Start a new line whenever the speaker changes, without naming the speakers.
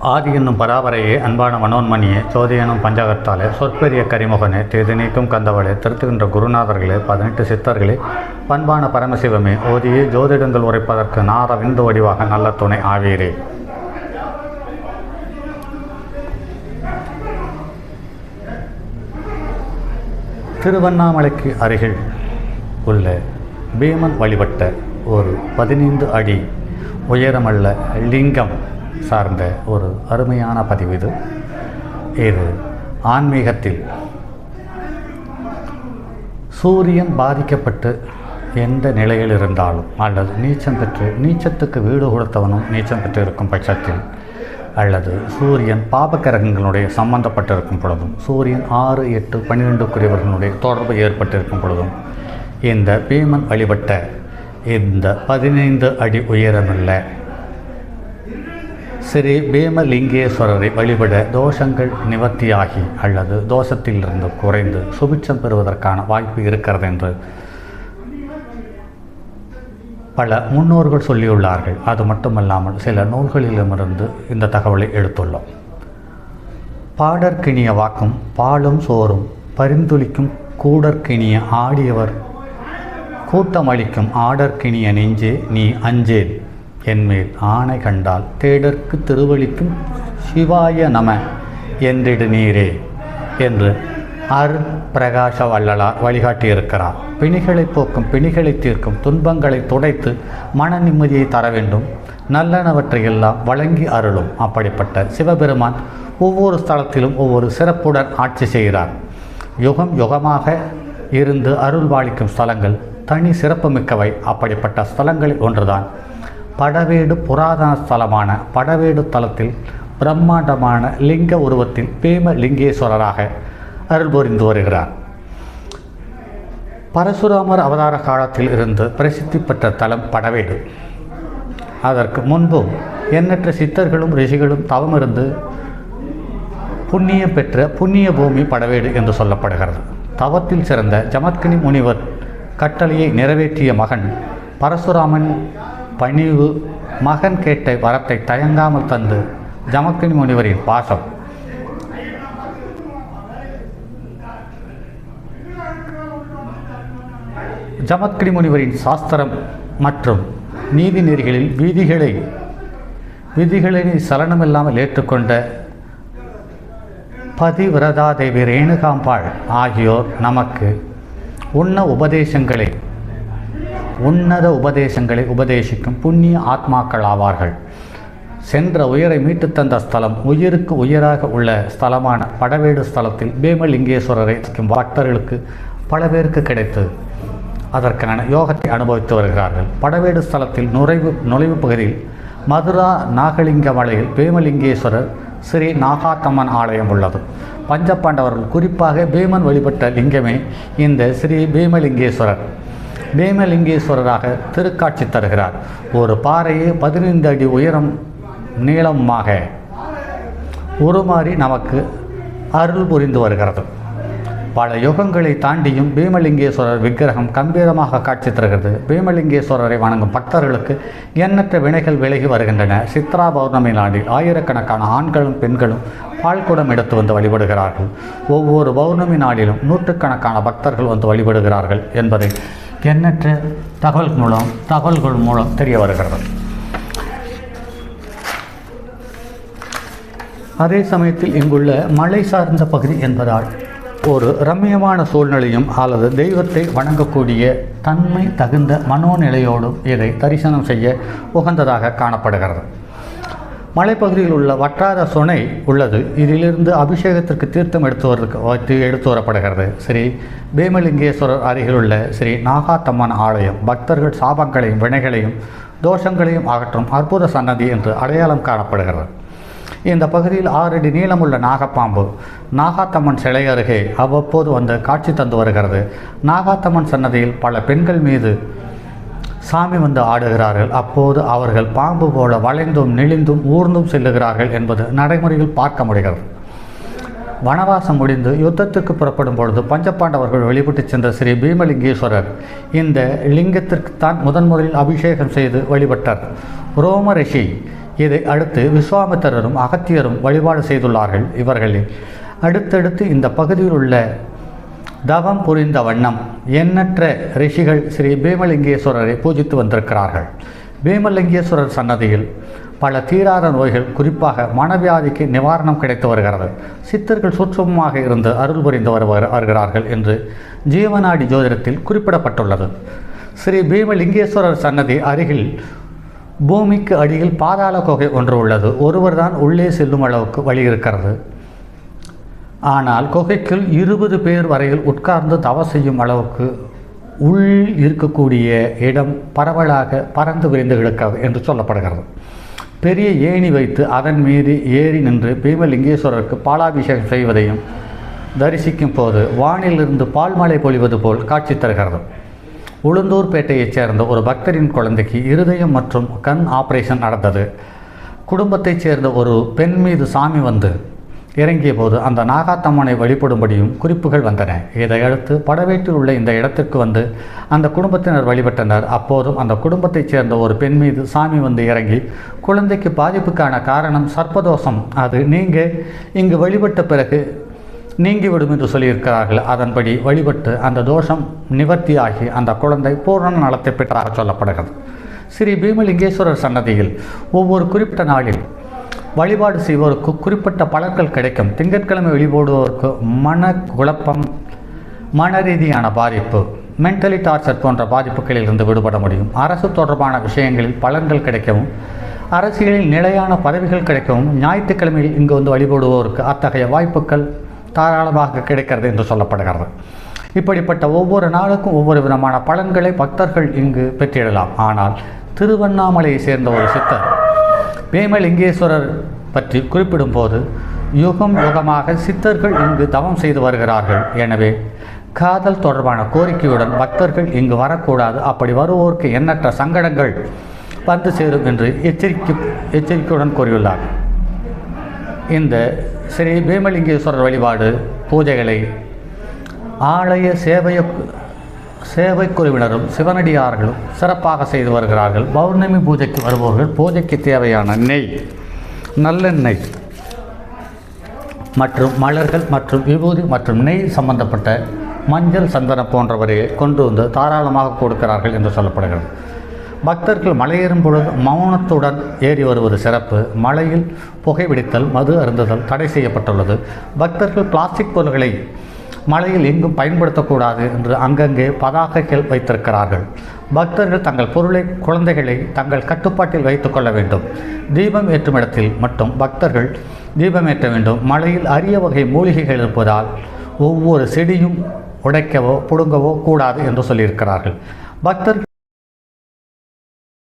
ஆதி என்னும் பராபரையே, அன்பான மனோன்மணியே, சோதி எனும் பஞ்சகத்தாலே, சொற்பெரிய கரிமுகனே, தேதி நீக்கும் கந்தவளே, திருத்துகின்ற குருநாதர்களே, 18 சித்தர்களே, பண்பான பரமசிவமே, ஓதியே ஜோதிடங்கள் உரைப்பதற்கு நாத விந்து வடிவாக நல்ல துணை ஆவீரே. திருவண்ணாமலைக்கு அருகில் உள்ள பீமன் வழிபட்ட ஒரு 15 அடி உயரமுள்ள லிங்கம் சார்ந்த ஒரு அருமையான பதிவு இது. இது ஆன்மீகத்தில் சூரியன் பாதிக்கப்பட்டு எந்த நிலையில் இருந்தாலும் அல்லது நீச்சம் பெற்று நீச்சத்துக்கு வீடு கொடுத்தவனும் நீச்சம் பெற்று இருக்கும் பட்சத்தில் அல்லது சூரியன் பாபக்கிரகங்களுடைய சம்பந்தப்பட்டிருக்கும் பொழுதும் சூரியன் 6, 8, 12 தொடர்பு ஏற்பட்டிருக்கும் பொழுதும் இந்த பீமன் வழிபட்ட இந்த 15 அடி உயரமுள்ள ஸ்ரீ பீமலிங்கேஸ்வரரை வழிபட தோஷங்கள் நிவர்த்தியாகி அல்லது தோஷத்திலிருந்து குறைந்து சுபிட்சம் பெறுவதற்கான வாய்ப்பு இருக்கிறது என்று பல முன்னோர்கள் சொல்லியுள்ளார்கள். அது மட்டுமல்லாமல் சில நூல்களிலுமிருந்து இந்த தகவலை எடுத்துள்ளோம். பாடற்கினிய வாக்கும் பாலும் சோறும் பரிந்துளிக்கும் கூடற்கினிய ஆடியவர் கூட்டமளிக்கும் ஆடற்கினிய நெஞ்சே நீ அஞ்சேல் என்மேல் ஆணை கண்டால் தேடற்கு திருவளிக்கும் சிவாய நம என்றிடு நீரே என்று பிரகாச வள்ளலார் வழிகாட்டியிருக்கிறார். பிணிகளை போக்கும், பிணிகளை தீர்க்கும், துன்பங்களை துடைத்து மன நிம்மதியை தர வேண்டும், நல்லனவற்றையெல்லாம் வழங்கி அருளும். அப்படிப்பட்ட சிவபெருமான் ஒவ்வொரு ஸ்தலத்திலும் ஒவ்வொரு சிறப்புடன் ஆட்சி செய்கிறார். யுகம் யுகமாக இருந்து அருள்வாளிக்கும் ஸ்தலங்கள் தனி சிறப்புமிக்கவை. அப்படிப்பட்ட ஸ்தலங்களில் ஒன்றுதான் படவேடு. புராதன ஸ்தலமான படவேடு தலத்தில் பிரம்மாண்டமான லிங்க உருவத்தில் பீமலிங்கேஸ்வரராக அருள் புரிந்து வருகிறார். பரசுராமர் அவதார காலத்தில் இருந்து பிரசித்தி பெற்ற தலம் படவேடு. அதற்கு முன்பும் எண்ணற்ற சித்தர்களும் ரிஷிகளும் தவமிருந்து புண்ணியம் பெற்ற புண்ணிய பூமி படவேடு என்று சொல்லப்படுகிறது. தவத்தில் சிறந்த ஜமத்கினி முனிவர் கட்டளையை நிறைவேற்றிய மகன் பரசுராமன் பணிவு மகன் கேட்ட வரத்தை தயங்காமல் தந்து ஜமத்கினி முனிவரின் பாசம் ஜமத்கினி முனிவரின் சாஸ்திரம் மற்றும் நீதி நெறிகளில் விதிகளை சலனமில்லாமல் ஏற்றுக்கொண்ட பதிவிரதா தேவி ரேணுகாம்பாள் ஆகியோர் நமக்கு உன்னத உபதேசங்களை உபதேசிக்கும் புண்ணிய ஆத்மாக்கள் ஆவார்கள். சென்ற உயரை மீட்டு தந்த ஸ்தலம் உயிருக்கு உயராக உள்ள ஸ்தலமான படவேடு ஸ்தலத்தில் பீமலிங்கேஸ்வரரை பக்தர்களுக்கு பல பேருக்கு கிடைத்து அதற்கான யோகத்தை அனுபவித்து வருகிறார்கள். படவேடு ஸ்தலத்தில் நுழைவு பகுதியில் மதுரா நாகலிங்க மலையில் பீமலிங்கேஸ்வரர் ஸ்ரீ நாகாத்தம்மன் ஆலயம் உள்ளது. பஞ்சபாண்டவர்கள் குறிப்பாக பீமன் வழிபட்ட லிங்கமே இந்த ஸ்ரீ பீமலிங்கேஸ்வரராக திருக்காட்சி தருகிறார். ஒரு பாறையை 15 அடி உயரம் நீளமாக உருமாறி நமக்கு அருள் புரிந்து வருகிறது. பல யுகங்களை தாண்டியும் பீமலிங்கேஸ்வரர் விக்கிரகம் கம்பீரமாக காட்சி தருகிறது. பீமலிங்கேஸ்வரரை வணங்கும் பக்தர்களுக்கு எண்ணற்ற வினைகள் விலகி வருகின்றன. சித்ரா பௌர்ணமி நாளில் ஆயிரக்கணக்கான ஆண்களும் பெண்களும் பால்குடம் எடுத்து வந்து வழிபடுகிறார்கள். ஒவ்வொரு பௌர்ணமி நாளிலும் நூற்றுக்கணக்கான பக்தர்கள் வந்து வழிபடுகிறார்கள் என்பதை எண்ணற்ற தகவல்கள் மூலம் தெரிய வருகிறது. அதே சமயத்தில் இங்குள்ள மலை சார்ந்த பகுதி என்பதால் ஒரு ரம்மியமான சூழ்நிலையும் அல்லது தெய்வத்தை வணங்கக்கூடிய தன்மை தகுந்த மனோநிலையோடும் இதை தரிசனம் செய்ய உகந்ததாக காணப்படுகிறது. மலைப்பகுதியில் உள்ள வற்றாத சுனை உள்ளது. இதிலிருந்து அபிஷேகத்திற்கு தீர்த்தம் எடுத்து வரப்படுகிறது. ஸ்ரீ பீமலிங்கேஸ்வரர் அருகிலுள்ள ஸ்ரீ நாகாத்தம்மன் ஆலயம் பக்தர்கள் சாபங்களையும் வினைகளையும் தோஷங்களையும் அகற்றும் அற்புத சன்னதி என்று அடையாளம் காணப்படுகிறது. இந்த பகுதியில் 6 அடி நீளமுள்ள நாகப்பாம்பு நாகாத்தம்மன் சிலை அருகே அவ்வப்போது வந்து காட்சி தந்து வருகிறது. நாகாத்தம்மன் சன்னதியில் பல பெண்கள் மீது சாமி வந்து ஆடுகிறார்கள். அப்போது அவர்கள் பாம்பு போல வளைந்தும் நெளிந்தும் ஊர்ந்தும் செல்லுகிறார்கள் என்பது நடைமுறையில் பார்க்க முடிகிறது. வனவாசம் முடிந்து யுத்தத்திற்கு புறப்படும் பொழுது பஞ்சபாண்டவர்கள் வெளிப்பட்டு சென்ற ஸ்ரீ பீமலிங்கேஸ்வரர் இந்த லிங்கத்திற்குத்தான் முதன்முறையில் அபிஷேகம் செய்து வழிபட்டார். ரோம ரிஷி இதை அடுத்து விஸ்வாமித்திரரும் அகத்தியரும் வழிபாடு செய்துள்ளார்கள். இவர்களில் அடுத்தடுத்து இந்த பகுதியில் உள்ள தவம் புரிந்த வண்ணம் எண்ணற்ற ரிஷிகள் ஸ்ரீ பீமலிங்கேஸ்வரரை பூஜித்து வந்திருக்கிறார்கள். பீமலிங்கேஸ்வரர் சன்னதியில் பல தீராத நோய்கள், குறிப்பாக மனவியாதிக்கு நிவாரணம் கிடைத்து வருகிறது. சித்தர்கள் சூட்சமமாக இருந்து அருள் புரிந்து வருகிறார்கள் என்று ஜீவநாடி ஜோதிடத்தில் குறிப்பிடப்பட்டுள்ளது. ஸ்ரீ பீமலிங்கேஸ்வரர் சன்னதி அருகில் பூமிக்கு அடியில் பாதாள குகை ஒன்று உள்ளது. ஒருவர்தான் உள்ளே செல்லும் அளவுக்கு வழி இருக்கிறது. ஆனால் குகைக்குள் 20 பேர் வரையில் உட்கார்ந்து தவ செய்யும் அளவுக்கு உள் இருக்கக்கூடிய இடம் பரவலாக பறந்து விரிந்து கிடக்கிறது என்று சொல்லப்படுகிறது. பெரிய ஏணி வைத்து அதன் மீது ஏறி நின்று பீமலிங்கேஸ்வரருக்கு பாலாபிஷேகம் செய்வதையும் தரிசிக்கும் போது வானிலிருந்து பால்மழை பொழிவது போல் காட்சி தருகிறது. உளுந்தூர்பேட்டையைச் சேர்ந்த ஒரு பக்தரின் குழந்தைக்கு இருதயம் மற்றும் கண் ஆபரேஷன் நடந்தது. குடும்பத்தைச் சேர்ந்த ஒரு பெண் மீது சாமி வந்து இறங்கிய போது அந்த நாகாத்தம்மனை வழிபடும்படியும் குறிப்புகள் வந்தன. இதையடுத்து படவேட்டில் உள்ள இந்த இடத்திற்கு வந்து அந்த குடும்பத்தினர் வழிபட்டனர். அப்போதும் அந்த குடும்பத்தைச் சேர்ந்த ஒரு பெண் மீது சாமி வந்து இறங்கி குழந்தைக்கு பாதிப்புக்கான காரணம் சர்ப்பதோஷம், அது இங்கு வழிபட்ட பிறகு நீங்கிவிடும் என்று சொல்லியிருக்கிறார்கள். அதன்படி வழிபட்டு அந்த தோஷம் நிவர்த்தியாகி அந்த குழந்தை பூரண நலத்தை பெற்றதாக சொல்லப்படுகிறது. ஸ்ரீ பீமலிங்கேஸ்வரர் சன்னதியில் ஒவ்வொரு குறிப்பிட்ட நாளில் வழிபாடு செய்வோருக்கு குறிப்பிட்ட பலன்கள் கிடைக்கும். திங்கட்கிழமை வழிபடுவோருக்கு மன குழப்பம், மன ரீதியான பாதிப்பு, மென்டலி டார்ச்சர் போன்ற பாதிப்புகளில் இருந்து விடுபட முடியும். அரசு தொடர்பான விஷயங்களில் பலன்கள் கிடைக்கவும், அரசியலில் நிலையான பதவிகள் கிடைக்கவும் ஞாயிற்றுக்கிழமையில் இங்கு வந்து வழிபடுவோருக்கு அத்தகைய வாய்ப்புகள் தாராளமாக கிடைக்கிறது என்று சொல்லப்படுகிறது. இப்படிப்பட்ட ஒவ்வொரு நாளுக்கும் ஒவ்வொரு விதமான பலன்களை பக்தர்கள் இங்கு பெற்றிடலாம். ஆனால் திருவண்ணாமலையை சேர்ந்த ஒரு சித்தர் பீமலிங்கேஸ்வரர் பற்றி குறிப்பிடும் போது யுகம் யுகமாக சித்தர்கள் இங்கு தவம் செய்து வருகிறார்கள். எனவே காதல் தொடர்பான கோரிக்கையுடன் பக்தர்கள் இங்கு வரக்கூடாது. அப்படி வருவோருக்கு எண்ணற்ற சங்கடங்கள் வந்து சேரும் என்று எச்சரிக்கையுடன் கூறியுள்ளார். இந்த ஸ்ரீ பீமலிங்கேஸ்வரர் வழிபாடு பூஜைகளை ஆலய சேவைக்குழுவினரும் சிவனடியார்களும் சிறப்பாக செய்து வருகிறார்கள். பௌர்ணமி பூஜைக்கு வருபவர்கள் பூஜைக்கு தேவையான நெய், நல்லெண்ணெய் மற்றும் மலர்கள் மற்றும் விபூதி மற்றும் நெய் சம்பந்தப்பட்ட மஞ்சள், சந்தனம் போன்றவரை கொண்டு வந்து தாராளமாக கொடுக்கிறார்கள் என்று சொல்லப்படுகிறது. பக்தர்கள் மலையேறும் பொழுது மௌனத்துடன் ஏறி வருவது சிறப்பு. மலையில் புகைப்பிடித்தல், மது அருந்துதல் தடை செய்யப்பட்டுள்ளது. பக்தர்கள் பிளாஸ்டிக் பொருள்களை மலையில் எங்கும் பயன்படுத்தக்கூடாது என்று அங்கங்கே பதாகைகள் வைத்திருக்கிறார்கள். பக்தர்கள் தங்கள் பொருளை, குழந்தைகளை தங்கள் கட்டுப்பாட்டில் வைத்து கொள்ள வேண்டும். தீபம் ஏற்றும் இடத்தில் மட்டும் பக்தர்கள் தீபம் ஏற்ற வேண்டும். மலையில் அரிய வகை மூலிகைகள் இருப்பதால் ஒவ்வொரு செடியும் உடைக்கவோ புடுங்கவோ கூடாது என்று சொல்லியிருக்கிறார்கள். பக்தர்கள்